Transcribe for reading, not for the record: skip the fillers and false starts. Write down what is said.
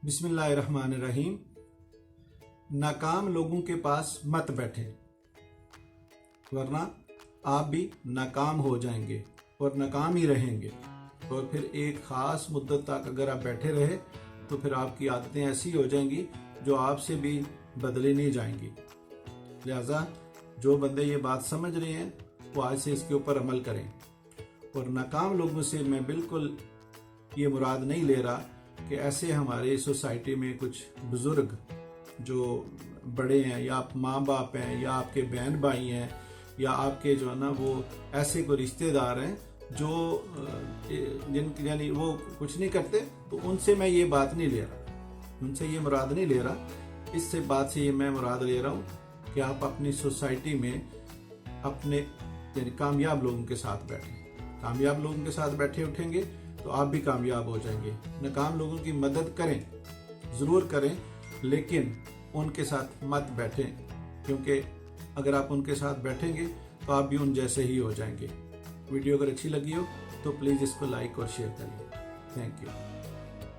बिस्मिल्लाहिर्रहमानिर्रहीम। नाकाम लोगों के पास मत बैठें, वरना आप भी नाकाम हो जाएंगे और नाकाम ही रहेंगे। और फिर एक ख़ास मुद्दत तक अगर आप बैठे रहे तो फिर आपकी आदतें ऐसी हो जाएंगी जो आपसे भी बदली नहीं जाएंगी। लिहाजा जो बंदे ये बात समझ रहे हैं वो आज से इसके ऊपर अमल करें। और नाकाम लोगों से मैं बिल्कुल ये मुराद नहीं ले रहा कि ऐसे हमारे सोसाइटी में कुछ बुज़ुर्ग जो बड़े हैं या आप माँ बाप हैं या आपके बहन भाई हैं या आपके जो है ना वो ऐसे कोई रिश्तेदार हैं जो जिनके यानी वो कुछ नहीं करते, तो उनसे मैं ये बात नहीं ले रहा, उनसे ये मुराद नहीं ले रहा। इससे बात से ये मैं मुराद ले रहा हूँ कि आप अपनी सोसाइटी में अपने यानी कामयाब लोगों के साथ बैठें। कामयाब लोगों के साथ बैठे उठेंगे तो आप भी कामयाब हो जाएंगे। नाकाम लोगों की मदद करें, ज़रूर करें, लेकिन उनके साथ मत बैठें, क्योंकि अगर आप उनके साथ बैठेंगे तो आप भी उन जैसे ही हो जाएंगे। वीडियो अगर अच्छी लगी हो तो प्लीज़ इसको लाइक और शेयर करिए। Thank you.